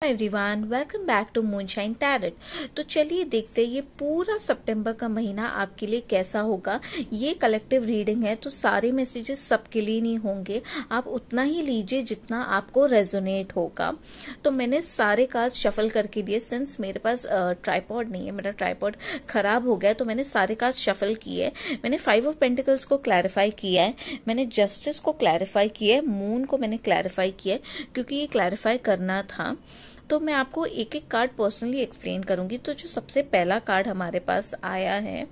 Everyone, welcome back to Moonshine Tarot. तो चलिए देखते हैं ये पूरा सितंबर का महीना आपके लिए कैसा होगा। ये कलेक्टिव रीडिंग है तो सारे मैसेजेस सबके लिए नहीं होंगे, आप उतना ही लीजिए जितना आपको रेजोनेट होगा। तो मैंने सारे कार्ड शफल करके लिए, सिंस मेरे पास ट्राइपॉड नहीं है, मेरा ट्राइपॉड खराब हो गया, तो मैंने सारे कार्ड शफल किए। मैंने 5 ऑफ पेंटिकल्स को क्लैरिफाई किया है, मैंने जस्टिस को क्लैरिफाई किया है, मून को मैंने क्लैरिफाई किया है क्योंकि ये क्लैरिफाई करना था। तो मैं आपको एक एक कार्ड पर्सनली एक्सप्लेन करूंगी। तो जो सबसे पहला कार्ड हमारे पास आया है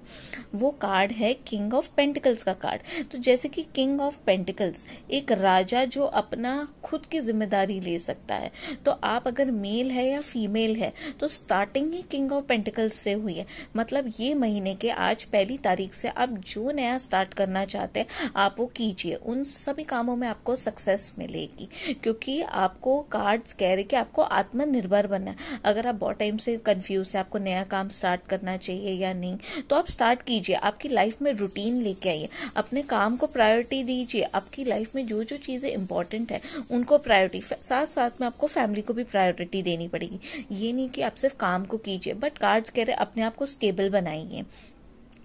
वो कार्ड है किंग ऑफ पेंटिकल्स का कार्ड। तो जैसे कि किंग ऑफ पेंटिकल्स एक राजा जो अपना खुद की जिम्मेदारी ले सकता है। तो आप अगर मेल है या फीमेल है तो starting he king of pentacles से हुई है। मतलब ये महीने के आज पहली तारीख से आप जो नया स्टार्ट करना चाहते हैं आप वो कीजिए, उन सभी कामों में आपको सक्सेस मिलेगी क्योंकि आपको कार्ड्स कह रहे कि आपको आत्मनिर्भर बनना है। अगर आप बहुत टाइम से कंफ्यूज है आपको नया काम स्टार्ट करना चाहिए या नहीं, तो आप स्टार्ट कीजिए। आपकी लाइफ में रूटीन लेके आइए, अपने काम को प्रायोरिटी दीजिए। आपकी लाइफ में जो जो चीजें इंपॉर्टेंट है उनको प्रायोरिटी, साथ साथ में आपको फैमिली को भी प्रायोरिटी देनी पड़ेगी। ये नहीं कि आप सिर्फ काम को कीजिए, बट कार्ड्स कह रहे अपने आप को स्टेबल बनाइए,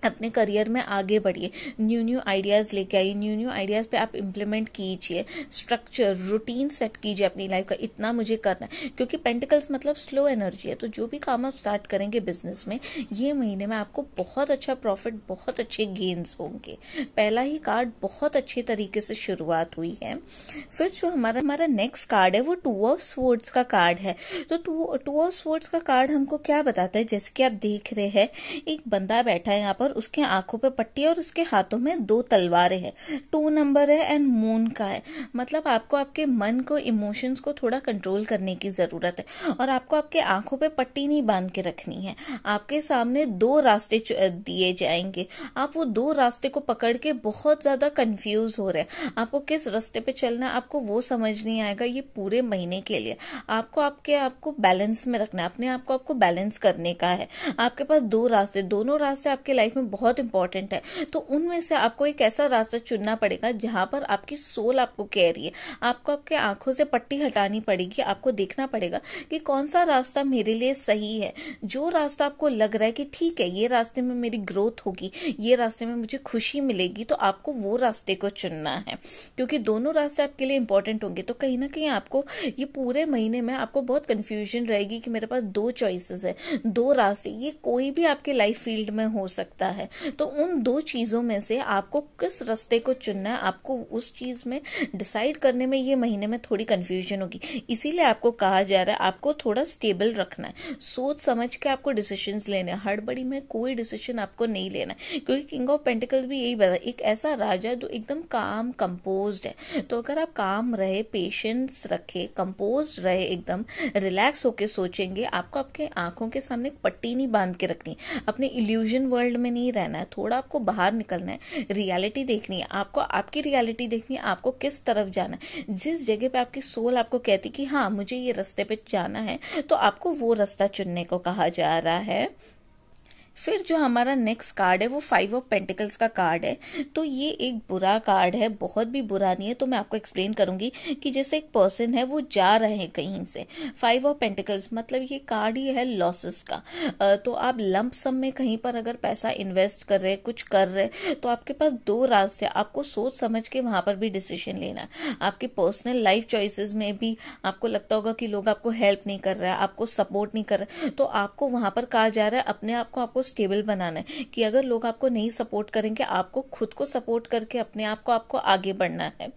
अपने करियर में आगे बढ़िए, न्यू आइडियाज लेके आइए, न्यू आइडियाज पे आप इम्प्लीमेंट कीजिए, स्ट्रक्चर रूटीन सेट कीजिए अपनी लाइफ का, इतना मुझे करना है। क्योंकि पेंटिकल्स मतलब स्लो एनर्जी है, तो जो भी काम आप स्टार्ट करेंगे बिजनेस में ये महीने में आपको बहुत अच्छा प्रॉफिट, बहुत अच्छे गेन्स होंगे। पहला ही कार्ड बहुत अच्छे तरीके से शुरुआत हुई है। फिर जो हमारा नेक्स्ट कार्ड है वो 2 ऑफ स्वॉर्ड्स का कार्ड है। तो 2 ऑफ स्वॉर्ड्स का कार्ड हमको क्या बताता है, जैसे कि आप देख रहे हैं एक बंदा बैठा है यहाँ पर, उसके आंखों पे पट्टी है और उसके हाथों में 2 तलवारें हैं, 2 नंबर है एंड मून का है। मतलब आपको आपके मन को, इमोशंस को थोड़ा कंट्रोल करने की जरूरत है और आपको आपके आंखों पे पट्टी नहीं बांध के रखनी है। आपके सामने 2 रास्ते दिए जाएंगे, आप वो 2 रास्ते को पकड़ के बहुत ज्यादा कंफ्यूज हो रहे हैं, आपको किस रास्ते पे चलना है आपको वो समझ नहीं आएगा। ये पूरे महीने के लिए आपको बैलेंस में रखना है, अपने आपको बैलेंस करने का है। आपके पास 2 रास्ते, दोनों रास्ते आपके लाइफ में बहुत इंपॉर्टेंट है, तो उनमें से आपको एक ऐसा रास्ता चुनना पड़ेगा जहां पर आपकी सोल आपको कह रही है। आपको आपके आंखों से पट्टी हटानी पड़ेगी, आपको देखना पड़ेगा कि कौन सा रास्ता मेरे लिए सही है। जो रास्ता आपको लग रहा है कि ठीक है ये रास्ते में मेरी ग्रोथ होगी, ये रास्ते में मुझे खुशी मिलेगी, तो आपको वो रास्ते को चुनना है क्योंकि दोनों रास्ते आपके लिए इंपॉर्टेंट होंगे। तो कहीं ना कहीं आपको ये पूरे महीने में आपको बहुत कंफ्यूजन रहेगी कि मेरे पास 2 चॉइसेस है, 2 रास्ते, ये कोई भी आपके लाइफ फील्ड में हो सकता है। तो उन 2 चीजों में से आपको किस रास्ते को चुनना है, आपको उस चीज में डिसाइड करने में ये महीने में थोड़ी कंफ्यूजन होगी। इसीलिए आपको कहा जा रहा है आपको थोड़ा स्टेबल रखना है, सोच समझ के आपको डिसीजंस लेने हैं। हड़बड़ी में कोई डिसीजन आपको नहीं लेना है क्योंकि किंग ऑफ पेंटिकल्स भी यही बता, एक ऐसा राजा जो एकदम काम कंपोज्ड है। तो अगर आप काम रहे, पेशेंस रखे, कंपोज्ड रहे, एकदम रिलैक्स होके सोचेंगे, आपको आपके आंखों के सामने एक पट्टी नहीं बांध के रखनी, अपने इल्यूजन वर्ल्ड में नहीं रहना है, थोड़ा आपको बाहर निकलना है, रियलिटी देखनी है, आपको आपकी रियलिटी देखनी है, आपको किस तरफ जाना है। जिस जगह पे आपकी सोल आपको कहती कि हाँ मुझे ये रास्ते पे जाना है, तो आपको वो रास्ता चुनने को कहा जा रहा है। फिर जो हमारा नेक्स्ट कार्ड है वो 5 ऑफ पेंटिकल्स का कार्ड है। तो ये एक बुरा कार्ड है, बहुत भी बुरा नहीं है, तो मैं आपको एक्सप्लेन करूंगी कि जैसे एक पर्सन है वो जा रहे हैं कहीं से। 5 ऑफ पेंटिकल्स मतलब ये कार्ड ही है लॉसेस का। तो आप लंप सम में कहीं पर अगर पैसा इन्वेस्ट कर रहे, कुछ कर रहे, तो आपके पास 2 रास्ते, आपको सोच समझ के वहां पर भी डिसीजन लेना। आपके पर्सनल लाइफ चॉइसेस में भी आपको लगता होगा कि लोग आपको हेल्प नहीं कर रहा है, आपको सपोर्ट नहीं कर रहा है, तो आपको वहां पर कहा जा रहा है अपने आप को आपको स्टेबल बनाना है कि अगर लोग आपको नहीं सपोर्ट करेंगे, आपको खुद को सपोर्ट करके अपने आप को आपको आगे बढ़ना है।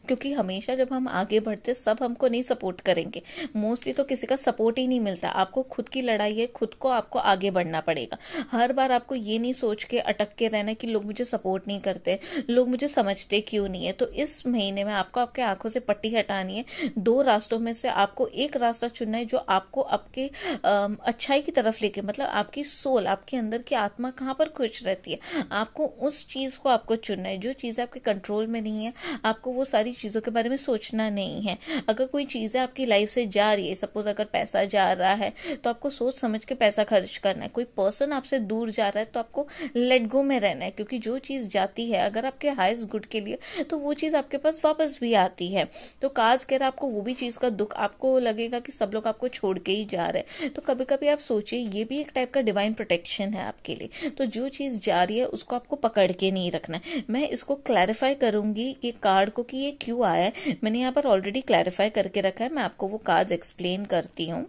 क्योंकि हमेशा जब हम आगे बढ़ते सब हमको नहीं सपोर्ट करेंगे, मोस्टली तो किसी का सपोर्ट ही नहीं मिलता। आपको खुद की लड़ाई है, खुद को आपको आगे बढ़ना पड़ेगा। हर बार आपको ये नहीं सोच के अटक के रहना कि लोग मुझे सपोर्ट नहीं करते, लोग मुझे समझते क्यों नहीं है। तो इस महीने में आपको आपके आंखों से पट्टी हटानी है। 2 रास्तों में से आपको एक रास्ता चुनना है जो आपको आपके अच्छाई की तरफ लेके, मतलब आपकी सोल, आपकी आपके अंदर की आत्मा कहाँ पर खुश रहती है, आपको उस चीज को आपको चुनना है। जो चीज आपके कंट्रोल में नहीं है, आपको वो सारी चीजों के बारे में सोचना नहीं है। अगर कोई चीज आपकी लाइफ से जा रही है, सपोज अगर पैसा जा रहा है तो आपको सोच समझ के पैसा खर्च करना है। कोई पर्सन आपसे दूर जा रहा है तो आपको लेट गो में रहना है, क्योंकि जो चीज जाती है अगर आपके हाईएस्ट गुड के लिए, तो वो चीज आपके पास वापस भी आती है। तो काज कह रहा आपको वो भी चीज का दुख, आपको लगेगा कि सब लोग आपको छोड़ के ही जा रहे हैं, तो कभी कभी आप सोचिए ये भी एक टाइप का डिवाइन प्रोटेक्शन है आपके लिए। तो जो चीज जा रही है उसको आपको पकड़ के नहीं रखना है। मैं इसको क्लैरिफाई करूंगी ये कार्ड को कि ये क्यों आया है, मैंने यहाँ पर ऑलरेडी क्लैरिफाई करके रखा है, मैं आपको वो कार्ड एक्सप्लेन करती हूँ।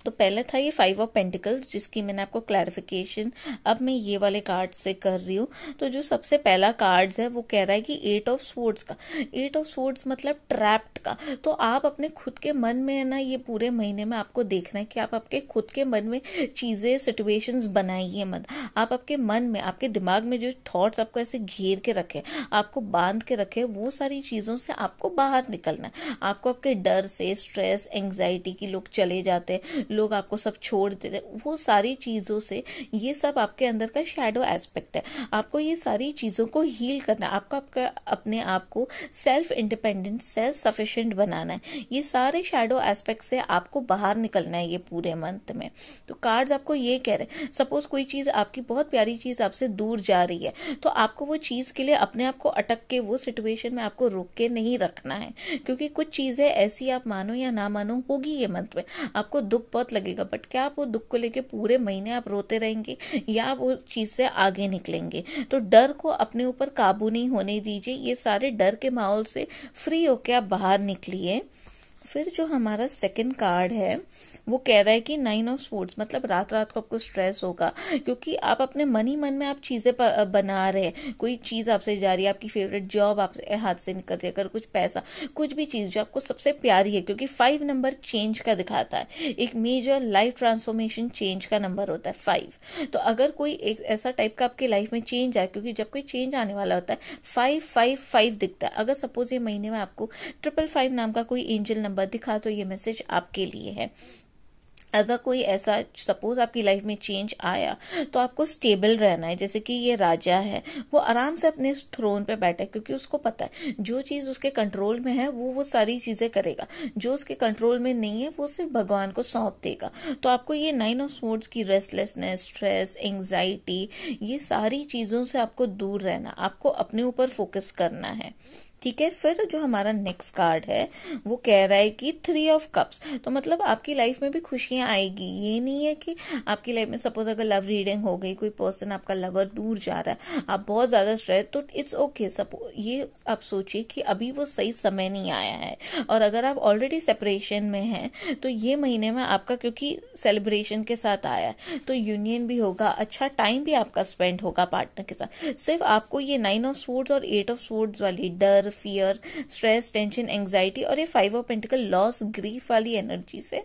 तो पहले था ये 5 ऑफ पेंटिकल्स, जिसकी मैंने आपको क्लैरिफिकेशन अब मैं ये वाले कार्ड से कर रही हूँ। तो जो सबसे पहला कार्ड्स है वो कह रहा है कि 8 ऑफ स्वॉर्ड्स का। 8 ऑफ स्वॉर्ड्स मतलब ट्रैप्ड का। तो आप अपने खुद के मन में है ना, ये पूरे महीने में आपको देखना है कि आप आपके खुद के मन में चीजें सिचुएशंस बनाइए मत। आप आपके मन में, आपके दिमाग में जो थॉट्स आपको ऐसे घेर के रखे, आपको बांध के रखे, वो सारी चीजों से आपको बाहर निकलना है। आपको आपके डर से, स्ट्रेस, एंग्जाइटी की लोग चले जाते हैं, लोग आपको सब छोड़ देते, वो सारी चीजों से, ये सब आपके अंदर का शैडो एस्पेक्ट है। आपको ये सारी चीजों को हील करना है। आपको आपका अपने आप को सेल्फ इंडिपेंडेंट, सेल्फ सफिशिएंट बनाना है। ये सारे शैडो एस्पेक्ट से आपको बाहर निकलना है ये पूरे मंथ में। तो कार्ड्स आपको ये कह रहे हैं, सपोज कोई चीज आपकी बहुत प्यारी चीज आपसे दूर जा रही है, तो आपको वो चीज के लिए अपने आप को अटक के वो सिचुएशन में आपको रोक के नहीं रखना है, क्योंकि कुछ चीजें ऐसी, आप मानो या ना मानो, होगी ये मंथ में। आपको दुख बहुत लगेगा, बट क्या आप वो दुख को लेके पूरे महीने आप रोते रहेंगे या आप वो चीज से आगे निकलेंगे? तो डर को अपने ऊपर काबू नहीं होने दीजिए। ये सारे डर के माहौल से फ्री होके आप बाहर निकलिए। फिर जो हमारा सेकंड कार्ड है वो कह रहा है कि 9 ऑफ स्वॉर्ड्स मतलब रात रात को आपको स्ट्रेस होगा, क्योंकि आप अपने मन ही मन में आप चीजें बना रहे हैं। कोई चीज आपसे जा रही है, आपकी फेवरेट जॉब आपसे हाथ से निकल रही है, अगर कुछ पैसा, कुछ भी चीज जो आपको सबसे प्यारी है, क्योंकि 5 नंबर चेंज का दिखाता है। एक मेजर लाइफ ट्रांसफॉर्मेशन चेंज का नंबर होता है 5। तो अगर कोई एक ऐसा टाइप का आपके लाइफ में चेंज आए, क्योंकि जब कोई चेंज आने वाला होता है 555 दिखता है। अगर सपोज ये महीने में आपको 555 नाम का कोई एंजल नंबर दिखा, तो ये मैसेज आपके लिए है। अगर कोई ऐसा सपोज आपकी लाइफ में चेंज आया, तो आपको स्टेबल रहना है। जैसे कि ये राजा है, वो आराम से अपने थ्रोन पे बैठा है, क्योंकि उसको पता है जो चीज उसके कंट्रोल में है वो सारी चीजें करेगा। जो उसके कंट्रोल में नहीं है वो सिर्फ भगवान को सौंप देगा। तो आपको ये 9 ऑफ स्वॉर्ड्स की रेस्टलेसनेस, स्ट्रेस, एंग्जाइटी, ये सारी चीजों से आपको दूर रहना, आपको अपने ऊपर फोकस करना है। ठीक है। फिर जो हमारा नेक्स्ट कार्ड है वो कह रहा है कि 3 ऑफ कप्स। तो मतलब आपकी लाइफ में भी खुशियां आएगी। ये नहीं है कि आपकी लाइफ में सपोज अगर लव रीडिंग हो गई, कोई पर्सन आपका लवर दूर जा रहा है, आप बहुत ज्यादा स्ट्रेस, तो इट्स ओके। सपोज ये आप सोचिए कि अभी वो सही समय नहीं आया है, और अगर आप ऑलरेडी सेपरेशन में हैं तो ये महीने में आपका, क्योंकि सेलिब्रेशन के साथ आया है, तो यूनियन भी होगा, अच्छा टाइम भी आपका स्पेंड होगा पार्टनर के साथ। सिर्फ आपको ये 9 ऑफ स्वॉर्ड्स और 8 ऑफ स्वॉर्ड्स वाली डर, फियर, स्ट्रेस, टेंशन, एंग्जाइटी और ये 5 ऑफ पेंटिकल, लॉस, ग्रीफ वाली एनर्जी से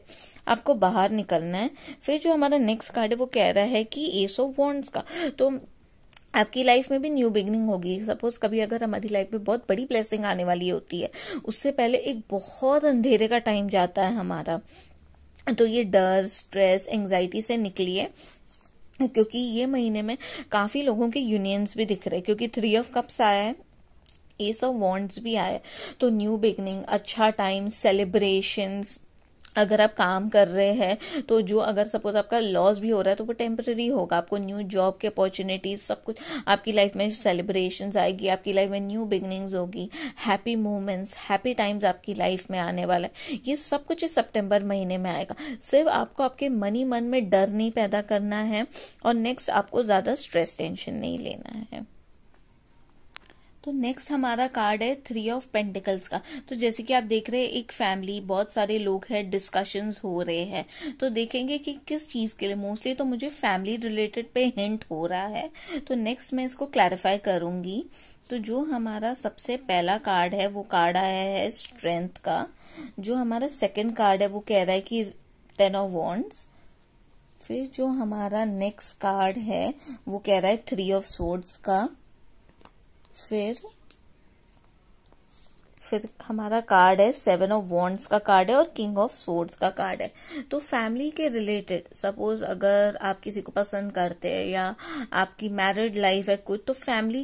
आपको बाहर निकलना है। फिर जो हमारा नेक्स्ट कार्ड है वो कह रहा है कि एस ऑफ वॉन्ड्स का। तो आपकी लाइफ में भी न्यू बिगनिंग होगी। सपोज कभी अगर हमारी लाइफ में बहुत बड़ी ब्लेसिंग आने वाली होती है, उससे पहले एक बहुत अंधेरे का टाइम जाता है हमारा। तो ये डर, स्ट्रेस, एंग्जाइटी से निकलिए, क्योंकि ये महीने में काफी लोगों के यूनियंस भी दिख रहे हैं, क्योंकि 3 ऑफ कप्स आया है, एस ऑफ वॉन्ड्स भी आया है। तो न्यू बिगनिंग, अच्छा टाइम, सेलिब्रेशंस। अगर आप काम कर रहे हैं तो जो, अगर सपोज आपका लॉस भी हो रहा है तो वो टेम्पररी होगा। आपको न्यू जॉब के अपॉर्चुनिटीज, सब कुछ आपकी लाइफ में, सेलिब्रेशंस आएगी, आपकी लाइफ में न्यू बिगनिंग्स होगी, हैप्पी मोमेंट्स, हैप्पी टाइम्स आपकी लाइफ में आने वाला है। ये सब कुछ इस सितंबर महीने में आएगा। सिर्फ आपको आपके मन ही मन में डर नहीं पैदा करना है, और नेक्स्ट आपको ज्यादा स्ट्रेस, टेंशन नहीं लेना है। तो नेक्स्ट हमारा कार्ड है 3 ऑफ पेंटिकल्स का। तो जैसे कि आप देख रहे हैं एक फैमिली, बहुत सारे लोग हैं, डिस्कशंस हो रहे हैं, तो देखेंगे कि किस चीज के लिए। मोस्टली तो मुझे फैमिली रिलेटेड पे हिंट हो रहा है, तो नेक्स्ट मैं इसको क्लैरिफाई करूंगी। तो जो हमारा सबसे पहला कार्ड है वो कार्ड आया है स्ट्रेंथ का। जो हमारा सेकंड कार्ड है वो कह रहा है कि 10 ऑफ वॉन्ड्स। फिर जो हमारा नेक्स्ट कार्ड है वो कह रहा है 3 ऑफ स्वॉर्ड्स का। फिर फिर हमारा कार्ड है 7 ऑफ वॉन्ड्स का कार्ड है और किंग ऑफ स्वॉर्ड्स का कार्ड है। तो फैमिली के रिलेटेड सपोज अगर आप किसी को पसंद करते हैं या आपकी मैरिड लाइफ है कुछ, तो फैमिली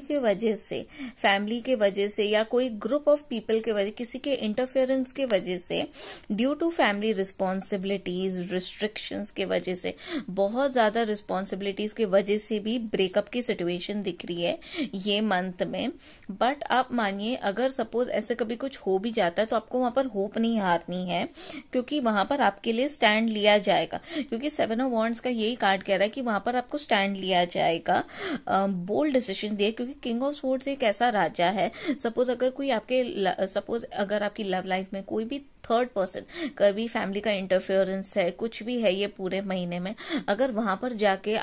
के वजह से या कोई ग्रुप ऑफ पीपल के वजह, किसी के इंटरफेरेंस के वजह से, due to family responsibilities, restrictions के वजह से, बहुत ज्यादा रिस्पॉन्सिबिलिटीज के वजह से भी ब्रेकअप की सिचुएशन दिख रही है ये मंथ में। बट आप मानिए अगर सपोज ऐसे कभी कुछ हो भी जाता है तो आपको वहां पर होप नहीं हारनी है, क्योंकि वहां पर आपके लिए स्टैंड लिया जाएगा। क्योंकि 7 ऑफ वॉन्ड्स का यही कार्ड कह रहा है कि वहां पर आपको स्टैंड लिया जाएगा, बोल्ड डिसीजन दिए। क्योंकि किंग ऑफ स्वॉर्ड्स एक ऐसा राजा है, सपोज अगर आपकी लव लाइफ में कोई भी थर्ड पर्सन, कभी फैमिली का इंटरफेरेंस है, कुछ भी है ये पूरे महीने में, अगर वहां पर जाके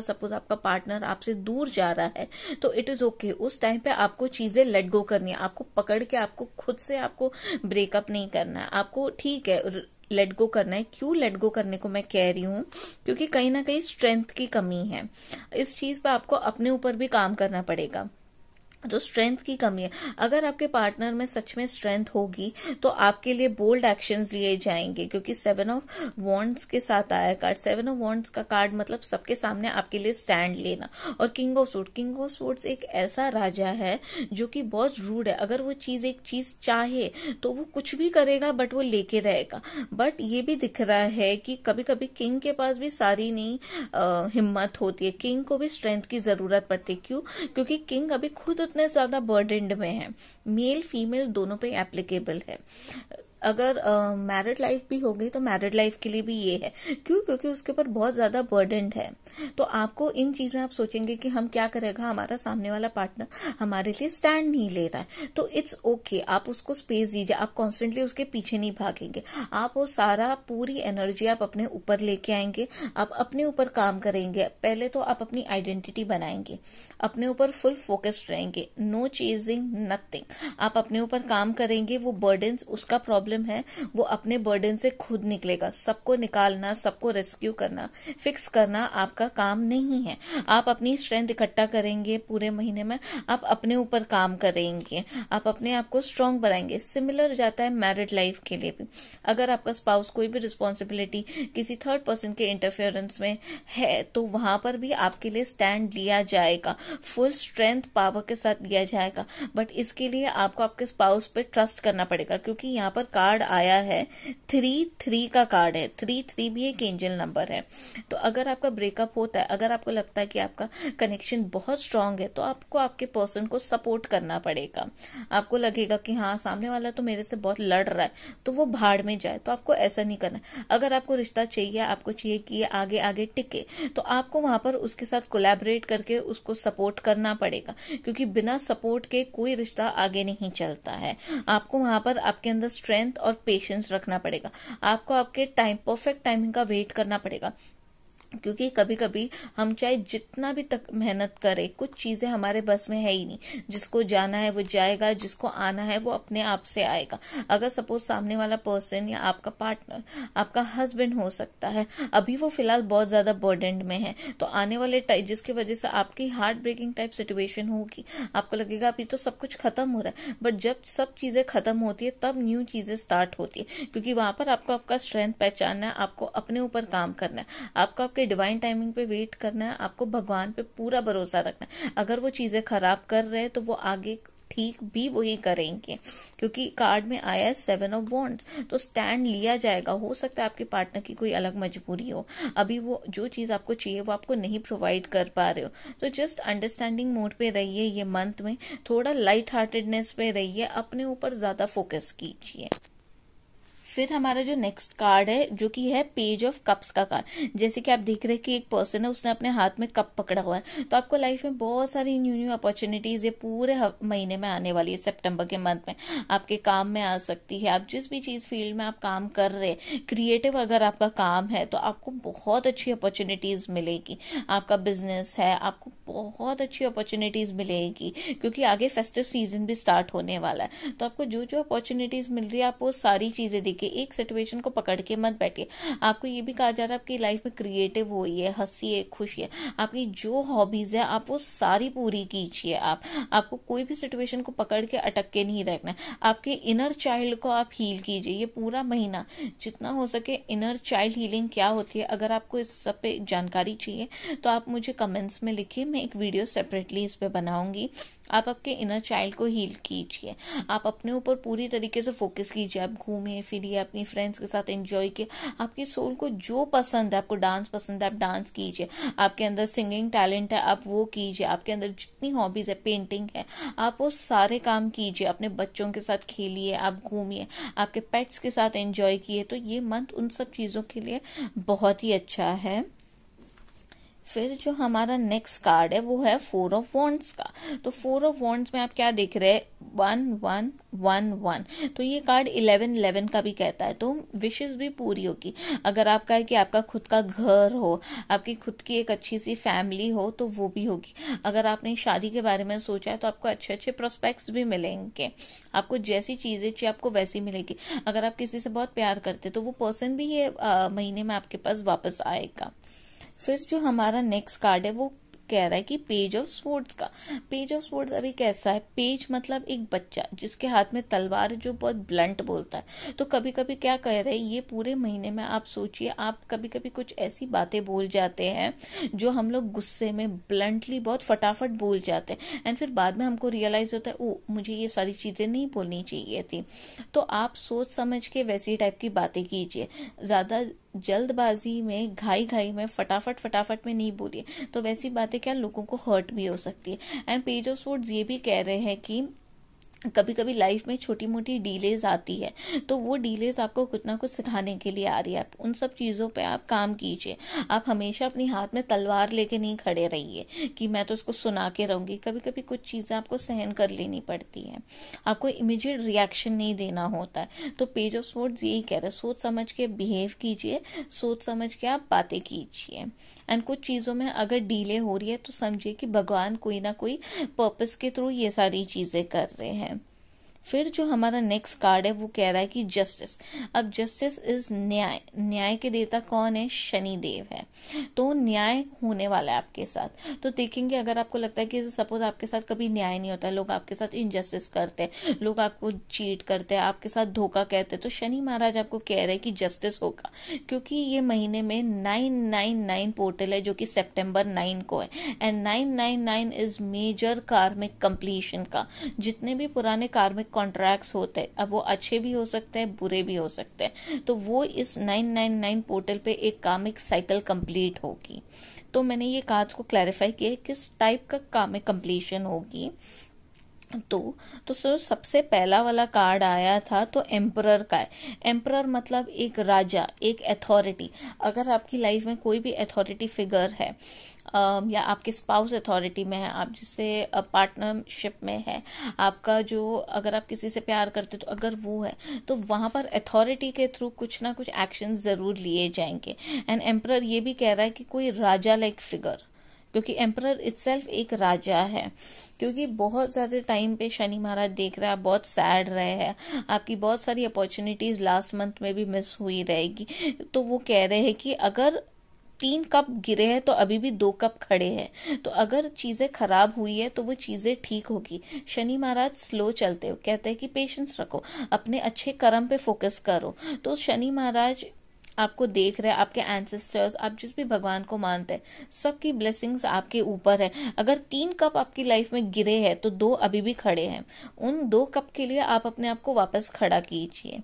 सपोज आपका पार्टनर आपसे दूर जा रहा है तो इट इज ओके। उस टाइम पे आपको चीजें लेट गो करनी है, आपको पकड़ के आपको खुद से आपको ब्रेकअप नहीं करना है, आपको ठीक है लेट गो करना है। क्यों लेट गो करने को मैं कह रही हूँ, क्योंकि कहीं ना कहीं स्ट्रेंथ की कमी है, इस चीज पे आपको अपने ऊपर भी काम करना पड़ेगा। जो स्ट्रेंथ की कमी है, अगर आपके पार्टनर में सच में स्ट्रेंथ होगी तो आपके लिए बोल्ड एक्शंस लिए जाएंगे। क्योंकि 7 ऑफ वॉन्ड्स के साथ आया कार्ड, 7 ऑफ वॉन्ड्स का कार्ड मतलब सबके सामने आपके लिए स्टैंड लेना। और किंग ऑफ स्वॉर्ड्स एक ऐसा राजा है जो कि बहुत रूड है, अगर वो एक चीज चाहे तो वो कुछ भी करेगा बट वो लेके रहेगा। बट ये भी दिख रहा है कि कभी कभी किंग के पास भी सारी नहीं हिम्मत होती है, किंग को भी स्ट्रेंथ की जरूरत पड़ती है। क्यों? क्योंकि किंग अभी खुद उतने ज्यादा बर्डनड में है, मेल फीमेल दोनों पे एप्लीकेबल है। अगर मैरिड लाइफ भी होगी तो मैरिड लाइफ के लिए भी ये है। क्यों? क्योंकि उसके ऊपर बहुत ज्यादा बर्डन है। तो आपको इन चीज में आप सोचेंगे कि हम क्या करेगा, हमारा सामने वाला पार्टनर हमारे लिए स्टैंड नहीं ले रहा है, तो इट्स ओके, आप उसको स्पेस दीजिए। आप कॉन्स्टेंटली उसके पीछे नहीं भागेंगे, आप वो सारा पूरी एनर्जी आप अपने ऊपर लेके आएंगे, आप अपने ऊपर काम करेंगे। पहले तो आप अपनी आइडेंटिटी बनाएंगे, अपने ऊपर फुल फोकस्ड रहेंगे, नो चेजिंग नथिंग। आप अपने ऊपर काम करेंगे, वो बर्डन, उसका प्रॉब्लम है वो अपने बर्डन से खुद निकलेगा। सबको निकालना, सबको रेस्क्यू करना, फिक्स करना आपका काम नहीं है। आप अपनी स्ट्रेंथ इकट्ठा करेंगे पूरे महीने में, आप अपने ऊपर काम करेंगे, आप अपने आप को स्ट्रांग बनाएंगे। सिमिलर जाता है मैरिड लाइफ के लिए भी। अगर आपका स्पाउस कोई भी रिस्पॉन्सिबिलिटी किसी थर्ड पर्सन के इंटरफेरेंस में है तो वहां पर भी आपके लिए स्टैंड लिया जाएगा, फुल स्ट्रेंथ पावर के साथ लिया जाएगा। बट इसके लिए आपको आपके स्पाउस पे ट्रस्ट करना पड़ेगा, क्योंकि यहाँ पर कार्ड आया है 3-3 का कार्ड है। 3-3 भी एक एंजल नंबर है। तो अगर आपका ब्रेकअप होता है, अगर आपको लगता है कि आपका कनेक्शन बहुत स्ट्रांग है, तो आपको आपके पर्सन को सपोर्ट करना पड़ेगा। आपको लगेगा कि हाँ सामने वाला तो मेरे से बहुत लड़ रहा है तो वो भाड़ में जाए, तो आपको ऐसा नहीं करना। अगर आपको रिश्ता चाहिए, आपको चाहिए कि ये आगे आगे टिके, तो आपको वहां पर उसके साथ कोलैबोरेट करके उसको सपोर्ट करना पड़ेगा। क्योंकि बिना सपोर्ट के कोई रिश्ता आगे नहीं चलता है। आपको वहां पर आपके अंदर स्ट्रेंथ और पेशेंस रखना पड़ेगा। आपको आपके परफेक्ट टाइमिंग का वेट करना पड़ेगा। क्योंकि कभी कभी हम चाहे जितना भी तक मेहनत करें, कुछ चीजें हमारे बस में है ही नहीं। जिसको जाना है वो जाएगा, जिसको आना है वो अपने आप से आएगा। अगर सपोज सामने वाला पर्सन या आपका पार्टनर, आपका हस्बैंड हो सकता है, अभी वो फिलहाल बहुत ज्यादा बर्डन में है, तो आने वाले टाइम जिसकी वजह से आपकी हार्ट ब्रेकिंग टाइप सिचुएशन होगी, आपको लगेगा अभी तो सब कुछ खत्म हो रहा है। बट जब सब चीजें खत्म होती है तब न्यू चीजें स्टार्ट होती है। क्योंकि वहां पर आपको आपका स्ट्रेंथ पहचानना है, आपको अपने ऊपर काम करना है, आपको आपके डिवाइन टाइमिंग पे वेट करना है, आपको भगवान पे पूरा भरोसा रखना है। अगर वो चीजें खराब कर रहे हैं तो वो आगे ठीक भी वही करेंगे। क्योंकि कार्ड में आया है 7 ऑफ वॉन्ड्स, तो स्टैंड लिया जाएगा। हो सकता है आपके पार्टनर की कोई अलग मजबूरी हो, अभी वो जो चीज आपको चाहिए वो आपको नहीं प्रोवाइड कर पा रहे हो, तो जस्ट अंडरस्टैंडिंग मोड पे रहिए। ये मंथ में थोड़ा लाइट हार्टेडनेस पे रहिए, अपने ऊपर ज्यादा फोकस कीजिए। फिर हमारा जो नेक्स्ट कार्ड है जो कि है पेज ऑफ कप्स का कार्ड। जैसे कि आप देख रहे हैं कि एक पर्सन है, उसने अपने हाथ में कप पकड़ा हुआ है, तो आपको लाइफ में बहुत सारी न्यू अपॉर्चुनिटीज ये पूरे महीने में आने वाली है। सितंबर के मंथ में आपके काम में आ सकती है। आप जिस भी चीज फील्ड में आप काम कर रहे हैं, क्रिएटिव अगर आपका काम है तो आपको बहुत अच्छी अपॉर्चुनिटीज मिलेगी। आपका बिजनेस है, आपको बहुत अच्छी अपॉर्चुनिटीज मिलेगी, क्योंकि आगे फेस्टिव सीजन भी स्टार्ट होने वाला है। तो आपको जो जो अपॉर्चुनिटीज मिल रही है आप वो सारी चीजें लेके, एक सिचुएशन को पकड़ के मत बैठिए। आपको ये भी कहा जा रहा है आपकी लाइफ में क्रिएटिव होइए, हंसिए, खुशिए, आपकी जो हॉबीज है आप वो सारी पूरी कीजिए। आपको कोई भी सिचुएशन को पकड़ के अटक के नहीं रखना है। आपके इनर चाइल्ड को आप हील कीजिए ये पूरा महीना जितना हो सके। इनर चाइल्ड हीलिंग क्या होती है, अगर आपको इस सब पे जानकारी चाहिए तो आप मुझे कमेंट्स में लिखिए, मैं एक वीडियो सेपरेटली इस पे बनाऊंगी। आप आपके इनर चाइल्ड को हील कीजिए, आप अपने ऊपर पूरी तरीके से फोकस कीजिए, आप घूमिए फिरिए, अपनी फ्रेंड्स के साथ एंजॉय कीजिए। आपकी सोल को जो पसंद है, आपको डांस पसंद है आप डांस कीजिए, आपके अंदर सिंगिंग टैलेंट है आप वो कीजिए, आपके अंदर जितनी हॉबीज है, पेंटिंग है, आप वो सारे काम कीजिए। अपने बच्चों के साथ खेलिए, आप घूमिए, आपके पेट्स के साथ एंजॉय किए। तो ये मंथ उन सब चीजों के लिए बहुत ही अच्छा है। फिर जो हमारा नेक्स्ट कार्ड है वो है 4 ऑफ वॉन्ड्स का। तो 4 ऑफ वॉन्ड्स में आप क्या देख रहे हैं, 1 1 1 1। तो ये कार्ड 11 11 का भी कहता है, तो विशेष भी पूरी होगी। अगर आपका है कि आपका खुद का घर हो, आपकी खुद की एक अच्छी सी फैमिली हो, तो वो भी होगी। अगर आपने शादी के बारे में सोचा है तो आपको अच्छे अच्छे प्रोस्पेक्ट्स भी मिलेंगे, आपको जैसी चीजें चाहिए आपको वैसी मिलेगी। अगर आप किसी से बहुत प्यार करते तो वो पर्सन भी ये महीने में आपके पास वापस आएगा। फिर जो हमारा नेक्स्ट कार्ड है वो कह रहा है कि पेज ऑफ स्वॉर्ड्स का। पेज ऑफ स्वॉर्ड्स अभी कैसा है, पेज मतलब एक बच्चा जिसके हाथ में तलवार है, जो बहुत ब्लंट बोलता है। तो कभी कभी क्या कह रहे हैं, ये पूरे महीने में आप सोचिए, आप कभी कभी कुछ ऐसी बातें बोल जाते हैं जो हम लोग गुस्से में ब्लंटली बहुत फटाफट बोल जाते हैं, एंड फिर बाद में हमको रियलाइज होता है ओ मुझे ये सारी चीजें नहीं बोलनी चाहिए थी। तो आप सोच समझ के वैसी टाइप की बातें कीजिए, ज्यादा जल्दबाजी में, घाई घाई में, फटाफट में नहीं बोलिए। तो वैसी बातें क्या लोगों को हर्ट भी हो सकती है। एंड पेज ऑफ स्वॉर्ड्स ये भी कह रहे हैं कि कभी कभी लाइफ में छोटी मोटी डीलेज आती है, तो वो डीलेज आपको कुछ ना कुछ सिखाने के लिए आ रही है। आप उन सब चीजों पे आप काम कीजिए। आप हमेशा अपनी हाथ में तलवार लेके नहीं खड़े रहिए कि मैं तो उसको सुना के रहूंगी। कभी कभी कुछ चीजें आपको सहन कर लेनी पड़ती है, आपको इमीडिएट रिएक्शन नहीं देना होता है। तो पेज ऑफ स्वॉर्ड्स यही कह रहे हैं, सोच समझ के बिहेव कीजिए, सोच समझ के आप बातें कीजिए। एंड कुछ चीजों में अगर डीले हो रही है तो समझिए कि भगवान कोई ना कोई पर्पस के थ्रू ये सारी चीजें कर रहे हैं। फिर जो हमारा नेक्स्ट कार्ड है वो कह रहा है कि जस्टिस। अब जस्टिस इज न्याय। न्याय के देवता कौन है, शनि देव है। तो न्याय होने वाला है आपके साथ। तो देखेंगे अगर आपको लगता है कि सपोज आपके साथ कभी न्याय नहीं होता, लोग आपके साथ इनजस्टिस करते हैं, लोग आपको चीट करते हैं, आपके साथ धोखा कहते हैं, तो शनि महाराज आपको कह रहे हैं कि जस्टिस होगा। क्योंकि ये महीने में 999 पोर्टल है जो कि सितंबर 9 को है, एंड 999 इज मेजर कार्मिक कंप्लीशन का। जितने भी पुराने कार्मिक कॉन्ट्रैक्ट्स होते हैं, अब वो अच्छे भी हो सकते हैं, बुरे भी हो सकते हैं, तो वो इस 999 पोर्टल पे एक कामिक साइकिल कंप्लीट होगी। तो मैंने ये कार्ड्स को क्लैरिफाई किया किस टाइप का कामिक कंप्लीशन होगी। तो सर सबसे पहला वाला कार्ड आया था तो एम्परर का है। एम्परर मतलब एक राजा, एक अथॉरिटी। अगर आपकी लाइफ में कोई भी अथॉरिटी फिगर है, या आपके स्पाउस अथॉरिटी में है, आप जिससे पार्टनरशिप में है, आपका जो अगर आप किसी से प्यार करते तो अगर वो है, तो वहां पर अथॉरिटी के थ्रू कुछ ना कुछ एक्शन जरूर लिए जाएंगे। एंड एम्परर ये भी कह रहा है कि कोई राजा लाइक फिगर, क्योंकि एम्परर इटसेल्फ एक राजा है। क्योंकि बहुत ज्यादा टाइम पे शनि महाराज देख रहे हैं आप बहुत सैड रहे हैं, आपकी बहुत सारी अपॉर्चुनिटीज लास्ट मंथ में भी मिस हुई रहेगी। तो वो कह रहे हैं कि अगर 3 कप गिरे हैं तो अभी भी 2 कप खड़े हैं। तो अगर चीजें खराब हुई है तो वो चीजें ठीक होगी। शनि महाराज स्लो चलते हो, कहते हैं कि पेशेंस रखो, अपने अच्छे कर्म पे फोकस करो। तो शनि महाराज आपको देख रहे हैं, आपके एंसेस्टर्स, आप जिस भी भगवान को मानते हैं, सबकी ब्लेसिंग्स आपके ऊपर है। अगर 3 कप आपकी लाइफ में गिरे हैं तो 2 अभी भी खड़े हैं। उन 2 कप के लिए आप अपने आप को वापस खड़ा कीजिए।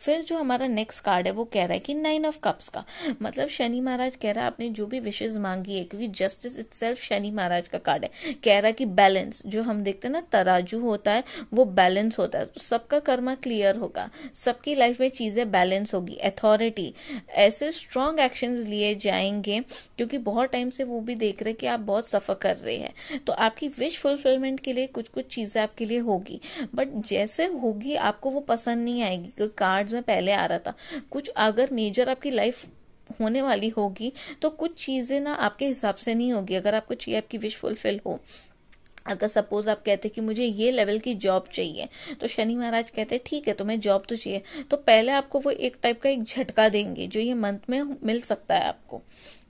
फिर जो हमारा नेक्स्ट कार्ड है वो कह रहा है कि 9 ऑफ कप्स का, मतलब शनि महाराज कह रहा है आपने जो भी विशेष मांगी है, क्योंकि जस्टिस इटसेल्फ शनि महाराज का कार्ड है, कह रहा है कि बैलेंस, जो हम देखते हैं ना तराजू होता है वो बैलेंस होता है। तो सबका कर्मा क्लियर होगा, सबकी लाइफ में चीजें बैलेंस होगी। अथॉरिटी, ऐसे स्ट्रॉन्ग एक्शंस लिए जाएंगे, क्योंकि बहुत टाइम से वो भी देख रहे हैं कि आप बहुत सफर कर रहे हैं। तो आपकी विश फुलफिलमेंट के लिए कुछ कुछ चीजें आपके लिए होगी, बट जैसे होगी आपको वो पसंद नहीं आएगी। क्योंकि कार्ड में पहले आ रहा था कुछ अगर मेजर आपकी लाइफ होने वाली होगी तो कुछ चीजें ना आपके हिसाब से नहीं होगी। अगर आपको चाहिए आपकी विश फुलफिल हो, अगर सपोज आप कहते हैं कि मुझे ये लेवल की जॉब चाहिए, तो शनि महाराज कहते हैं ठीक है तुम्हें जॉब तो चाहिए, तो पहले आपको वो एक टाइप का एक झटका देंगे जो ये मंथ में मिल सकता है आपको।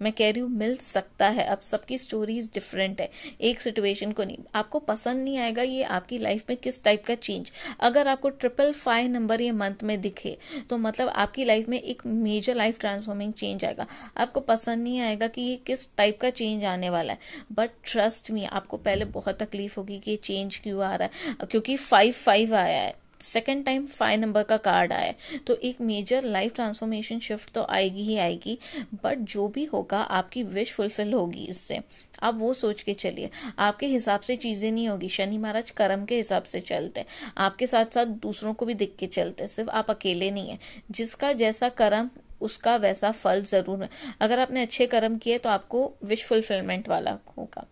मैं कह रही हूँ मिल सकता है। अब सबकी स्टोरीज डिफरेंट है, एक सिचुएशन को नहीं, आपको पसंद नहीं आएगा ये आपकी लाइफ में किस टाइप का चेंज। अगर आपको 555 नंबर ये मंथ में दिखे तो मतलब आपकी लाइफ में एक मेजर लाइफ ट्रांसफॉर्मिंग चेंज आएगा। आपको पसंद नहीं आएगा कि ये किस टाइप का चेंज आने वाला है, बट ट्रस्ट मी आपको पहले बहुत तकलीफ होगी कि ये चेंज क्यों आ रहा है, क्योंकि 5-5 आया है, सेकेंड टाइम 5 नंबर का कार्ड आया, तो एक मेजर लाइफ ट्रांसफॉर्मेशन शिफ्ट तो आएगी ही आएगी। बट जो भी होगा आपकी विश फुलफिल होगी इससे, आप वो सोच के चलिए। आपके हिसाब से चीजें नहीं होगी, शनि महाराज कर्म के हिसाब से चलते हैं, आपके साथ साथ दूसरों को भी दिख के चलते हैं, सिर्फ आप अकेले नहीं है। जिसका जैसा कर्म उसका वैसा फल जरूर है। अगर आपने अच्छे कर्म किए तो आपको विश फुलफिलमेंट वाला होगा।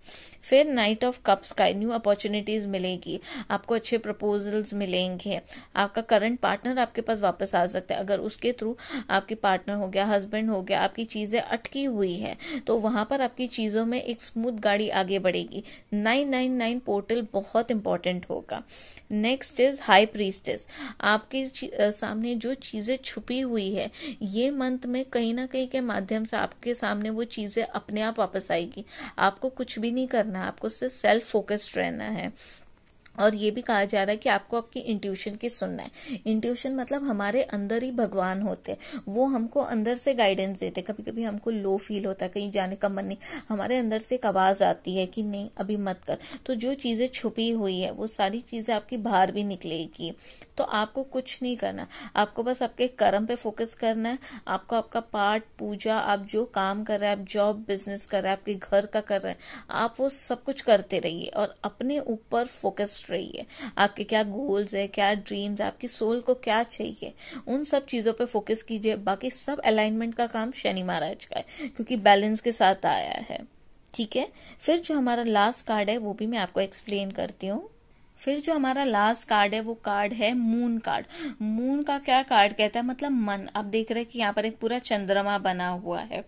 फिर नाइट ऑफ कप्स का न्यू अपॉर्चुनिटीज मिलेगी, आपको अच्छे प्रपोजल्स मिलेंगे, आपका करंट पार्टनर आपके पास वापस आ सकता है। अगर उसके थ्रू आपके पार्टनर हो गया, हस्बैंड हो गया, आपकी चीजें अटकी हुई है तो वहां पर आपकी चीजों में एक स्मूथ गाड़ी आगे बढ़ेगी। 999 पोर्टल बहुत इंपॉर्टेंट होगा। नेक्स्ट इज हाई प्रीस्टेस, आपके सामने जो चीजें छुपी हुई है ये मंथ में कहीं ना कहीं के माध्यम से आपके सामने वो चीजें अपने आप वापस आएगी। आपको कुछ भी नहीं करना, आपको सिर्फ सेल्फ फोकस्ड रहना है। और ये भी कहा जा रहा है कि आपको आपकी इंट्यूशन की सुनना है। इंट्यूशन मतलब हमारे अंदर ही भगवान होते हैं, वो हमको अंदर से गाइडेंस देते हैं। कभी कभी हमको लो फील होता है, कहीं जाने का मन नहीं, हमारे अंदर से एक आवाज आती है कि नहीं अभी मत कर, तो जो चीजें छुपी हुई है वो सारी चीजें आपकी बाहर भी निकलेगी। तो आपको कुछ नहीं करना, आपको बस आपके कर्म पे फोकस करना है। आपको आपका पाठ पूजा, आप जो काम कर रहे हैं, आप जॉब बिजनेस कर रहे हैं, आपके घर का कर रहे हैं, आप वो सब कुछ करते रहिए और अपने ऊपर फोकस रहिए। आपके क्या गोल्स है, क्या ड्रीम्स, आपकी सोल को क्या चाहिए, उन सब चीजों पे फोकस कीजिए। बाकी सब अलाइनमेंट का काम शनि महाराज का है, क्योंकि बैलेंस के साथ आया है। ठीक है, फिर जो हमारा लास्ट कार्ड है वो भी मैं आपको एक्सप्लेन करती हूँ। फिर जो हमारा लास्ट कार्ड है वो कार्ड है मून कार्ड। मून का क्या कार्ड कहता है, मतलब मन। आप देख रहे हैं कि यहाँ पर एक पूरा चंद्रमा बना हुआ है,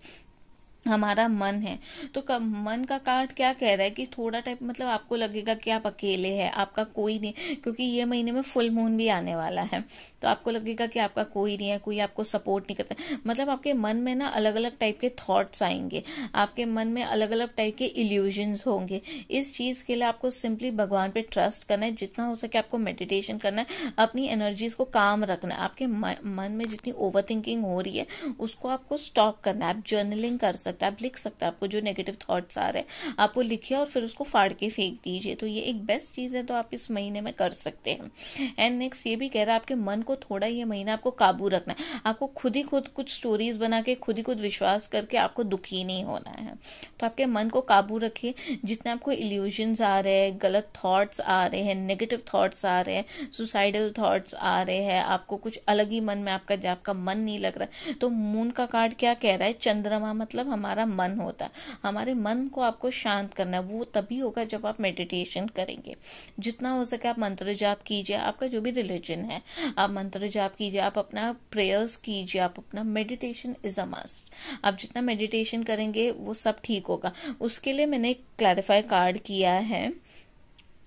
हमारा मन है। तो मन का कार्ड क्या कह रहा है कि थोड़ा टाइप मतलब आपको लगेगा कि आप अकेले हैं, आपका कोई नहीं, क्योंकि ये महीने में फुल मून भी आने वाला है, तो आपको लगेगा कि आपका कोई नहीं है, कोई आपको सपोर्ट नहीं करता। मतलब आपके मन में ना अलग अलग टाइप के थॉट्स आएंगे, आपके मन में अलग अलग टाइप के इल्यूजन्स होंगे। इस चीज के लिए आपको सिंपली भगवान पे ट्रस्ट करना है, जितना हो सके आपको मेडिटेशन करना है, अपनी एनर्जीज को काम रखना है। आपके मन में जितनी ओवर थिंकिंग हो रही है उसको आपको स्टॉप करना है। आप जर्नलिंग कर सकते हैं, आप लिख सकते हैं, आपको जो नेगेटिव थॉट्स आ रहे हैं आप वो लिखिए और फिर उसको फाड़ के फेंक दीजिए। तो ये एक बेस्ट चीज है, तो आप इस महीने में कर सकते हैं। एंड नेक्स्ट ये भी कह रहा है आपके मन को थोड़ा ये महीना आपको काबू रखना है। आपको खुद ही खुद कुछ स्टोरीज बना के खुद ही खुद विश्वास करके आपको दुखी नहीं होना है। तो आपके मन को काबू रखिए। जितने आपको इल्यूजन्स आ रहे हैं, गलत थॉट्स आ रहे हैं, नेगेटिव थॉट्स आ रहे हैं, सुसाइडल थॉट्स आ रहे हैं, आपको कुछ अलग ही मन में आपका मन नहीं लग रहा है, तो मून का कार्ड क्या कह रहा है, चंद्रमा मतलब हमारा मन होता है। हमारे मन को आपको शांत करना है, वो तभी होगा जब आप मेडिटेशन करेंगे। जितना हो सके आप मंत्र जाप कीजिए, आपका जो भी रिलीजन है आप मंत्र जाप कीजिए, आप अपना प्रेयर्स कीजिए, आप अपना मेडिटेशन इज अ मस्ट। आप जितना मेडिटेशन करेंगे वो सब ठीक होगा। उसके लिए मैंने एक क्लैरिफाई कार्ड किया है,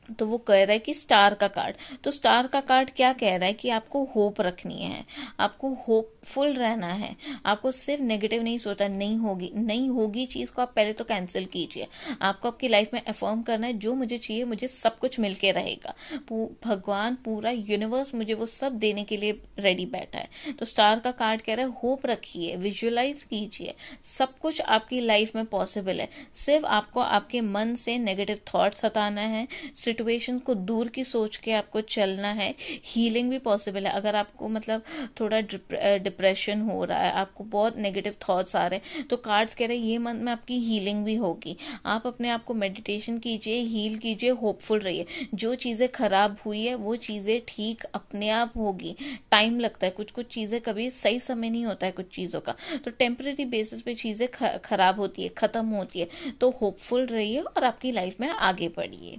तो वो कह रहा है कि स्टार का कार्ड। तो स्टार का कार्ड क्या कह रहा है कि आपको होप रखनी है, आपको होपफुल रहना है, आपको सिर्फ नेगेटिव नहीं सोचना। नहीं होगी चीज को आप पहले तो कैंसिल कीजिए। आपको आपकी लाइफ में अफर्म करना है जो मुझे चाहिए, मुझे सब कुछ मिलके रहेगा। भगवान पूरा यूनिवर्स मुझे वो सब देने के लिए रेडी बैठा है। तो स्टार का कार्ड कह रहा है होप रखिए, विजुअलाइज कीजिए, सब कुछ आपकी लाइफ में पॉसिबल है। सिर्फ आपको आपके मन से नेगेटिव थॉट्स हटाना है, सिचुएशन को दूर की सोच के आपको चलना है। हीलिंग भी पॉसिबल है। अगर आपको मतलब थोड़ा डिप्रेशन हो रहा है, आपको बहुत नेगेटिव थॉट्स आ रहे हैं, तो कार्ड्स कह रहे हैं ये मंथ में आपकी हीलिंग भी होगी। आप अपने आप को मेडिटेशन कीजिए, हील कीजिए, होपफुल रहिए। जो चीजें खराब हुई है वो चीजें ठीक अपने आप होगी। टाइम लगता है, कुछ कुछ चीजें कभी सही समय नहीं होता है कुछ चीजों का, तो टेम्परेरी बेसिस पे चीजें खराब होती है, खत्म होती है। तो होपफुल रहिए और आपकी लाइफ में आगे बढ़िए।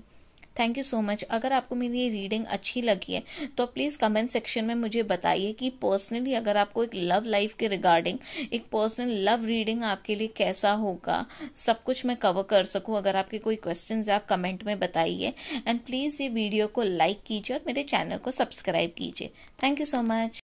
Thank you so much. अगर आपको मेरी ये रीडिंग अच्छी लगी है तो प्लीज कमेंट सेक्शन में मुझे बताइए कि पर्सनली अगर आपको एक लव लाइफ के रिगार्डिंग एक पर्सनल लव रीडिंग आपके लिए कैसा होगा, सब कुछ मैं कवर कर सकूं। अगर आपके कोई क्वेश्चंस है आप कमेंट में बताइए, एंड प्लीज ये वीडियो को लाइक कीजिए और मेरे चैनल को सब्सक्राइब कीजिए। Thank you so much.